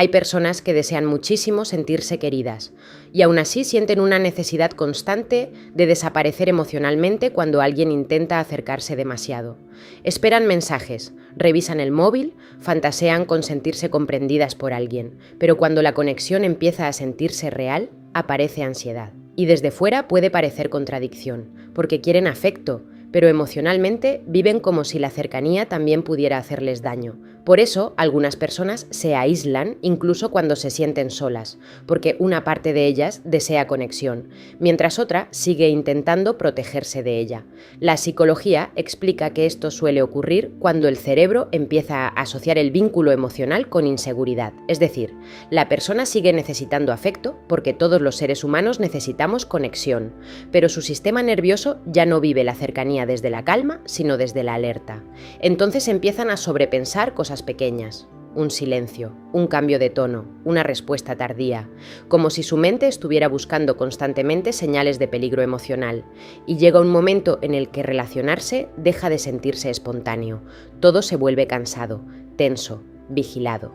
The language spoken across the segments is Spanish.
Hay personas que desean muchísimo sentirse queridas y aún así sienten una necesidad constante de desaparecer emocionalmente cuando alguien intenta acercarse demasiado. Esperan mensajes, revisan el móvil, fantasean con sentirse comprendidas por alguien, pero cuando la conexión empieza a sentirse real, aparece ansiedad. Y desde fuera puede parecer contradicción, porque quieren afecto, pero emocionalmente viven como si la cercanía también pudiera hacerles daño. Por eso, algunas personas se aíslan incluso cuando se sienten solas, porque una parte de ellas desea conexión, mientras otra sigue intentando protegerse de ella. La psicología explica que esto suele ocurrir cuando el cerebro empieza a asociar el vínculo emocional con inseguridad. Es decir, la persona sigue necesitando afecto porque todos los seres humanos necesitamos conexión, pero su sistema nervioso ya no vive la cercanía desde la calma, sino desde la alerta. Entonces empiezan a sobrepensar cosas pequeñas, un silencio, un cambio de tono, una respuesta tardía, como si su mente estuviera buscando constantemente señales de peligro emocional, y llega un momento en el que relacionarse deja de sentirse espontáneo, todo se vuelve cansado, tenso, vigilado.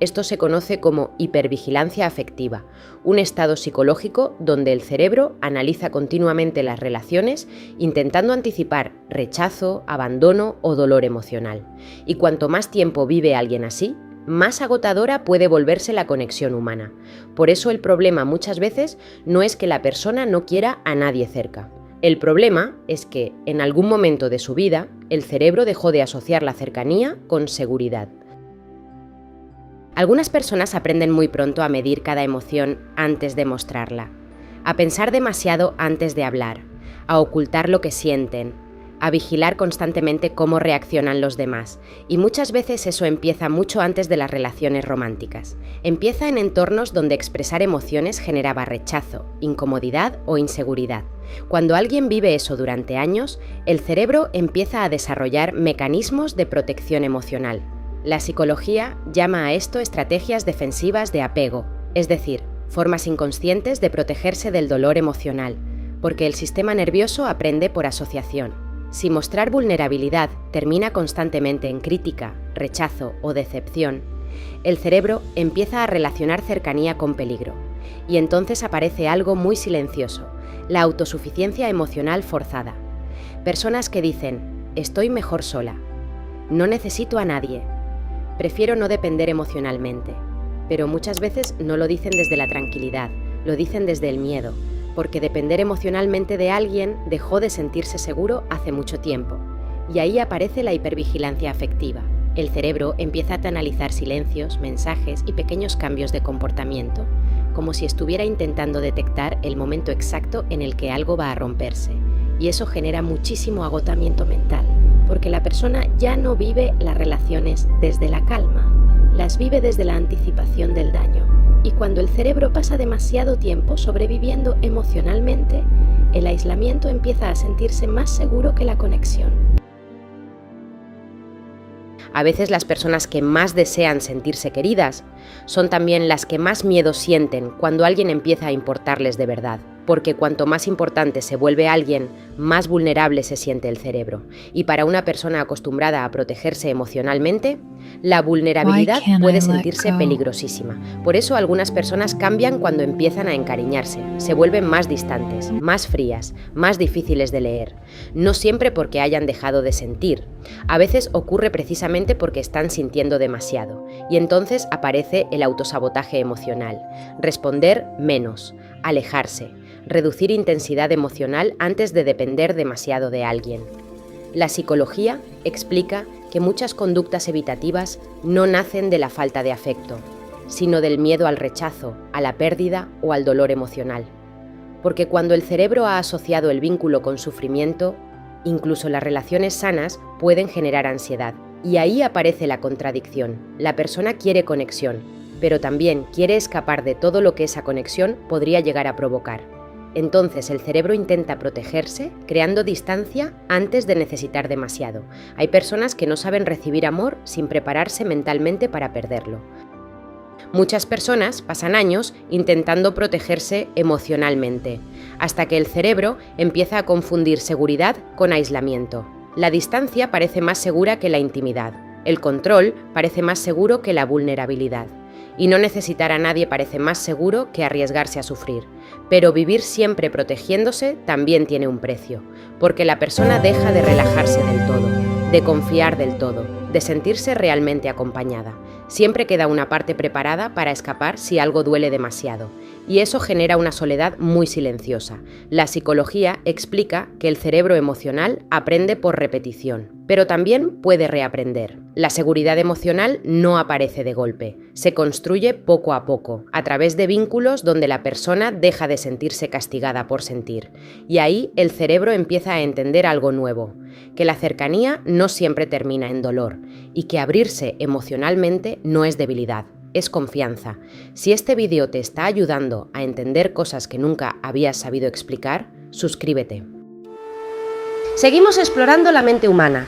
Esto se conoce como hipervigilancia afectiva, un estado psicológico donde el cerebro analiza continuamente las relaciones intentando anticipar rechazo, abandono o dolor emocional. Y cuanto más tiempo vive alguien así, más agotadora puede volverse la conexión humana. Por eso el problema muchas veces no es que la persona no quiera a nadie cerca. El problema es que, en algún momento de su vida, el cerebro dejó de asociar la cercanía con seguridad. Algunas personas aprenden muy pronto a medir cada emoción antes de mostrarla, a pensar demasiado antes de hablar, a ocultar lo que sienten, a vigilar constantemente cómo reaccionan los demás, y muchas veces eso empieza mucho antes de las relaciones románticas. Empieza en entornos donde expresar emociones generaba rechazo, incomodidad o inseguridad. Cuando alguien vive eso durante años, el cerebro empieza a desarrollar mecanismos de protección emocional. La psicología llama a esto estrategias defensivas de apego, es decir, formas inconscientes de protegerse del dolor emocional, porque el sistema nervioso aprende por asociación. Si mostrar vulnerabilidad termina constantemente en crítica, rechazo o decepción, el cerebro empieza a relacionar cercanía con peligro, y entonces aparece algo muy silencioso, la autosuficiencia emocional forzada. Personas que dicen, estoy mejor sola, no necesito a nadie, prefiero no depender emocionalmente, pero muchas veces no lo dicen desde la tranquilidad, lo dicen desde el miedo, porque depender emocionalmente de alguien dejó de sentirse seguro hace mucho tiempo, y ahí aparece la hipervigilancia afectiva. El cerebro empieza a analizar silencios, mensajes y pequeños cambios de comportamiento, como si estuviera intentando detectar el momento exacto en el que algo va a romperse, y eso genera muchísimo agotamiento mental, porque la persona ya no vive las relaciones desde la calma, las vive desde la anticipación del daño. Y cuando el cerebro pasa demasiado tiempo sobreviviendo emocionalmente, el aislamiento empieza a sentirse más seguro que la conexión. A veces las personas que más desean sentirse queridas son también las que más miedo sienten cuando alguien empieza a importarles de verdad, porque cuanto más importante se vuelve alguien, más vulnerable se siente el cerebro. Y para una persona acostumbrada a protegerse emocionalmente, la vulnerabilidad puede sentirse peligrosísima. Por eso algunas personas cambian cuando empiezan a encariñarse, se vuelven más distantes, más frías, más difíciles de leer. No siempre porque hayan dejado de sentir. A veces ocurre precisamente porque están sintiendo demasiado, y entonces aparece el autosabotaje emocional. Responder menos, alejarse, reducir intensidad emocional antes de depender demasiado de alguien. La psicología explica que muchas conductas evitativas no nacen de la falta de afecto, sino del miedo al rechazo, a la pérdida o al dolor emocional. Porque cuando el cerebro ha asociado el vínculo con sufrimiento, incluso las relaciones sanas pueden generar ansiedad. Y ahí aparece la contradicción. La persona quiere conexión, pero también quiere escapar de todo lo que esa conexión podría llegar a provocar. Entonces el cerebro intenta protegerse, creando distancia antes de necesitar demasiado. Hay personas que no saben recibir amor sin prepararse mentalmente para perderlo. Muchas personas pasan años intentando protegerse emocionalmente, hasta que el cerebro empieza a confundir seguridad con aislamiento. La distancia parece más segura que la intimidad. El control parece más seguro que la vulnerabilidad. y no necesitar a nadie parece más seguro que arriesgarse a sufrir. Pero vivir siempre protegiéndose también tiene un precio, porque la persona deja de relajarse del todo, de confiar del todo, de sentirse realmente acompañada. Siempre queda una parte preparada para escapar si algo duele demasiado, y eso genera una soledad muy silenciosa. La psicología explica que el cerebro emocional aprende por repetición, pero también puede reaprender. La seguridad emocional no aparece de golpe, se construye poco a poco, a través de vínculos donde la persona deja de sentirse castigada por sentir, y ahí el cerebro empieza a entender algo nuevo, que la cercanía no siempre termina en dolor, y que abrirse emocionalmente no es debilidad, es confianza. Si este vídeo te está ayudando a entender cosas que nunca habías sabido explicar, suscríbete. Seguimos explorando la mente humana.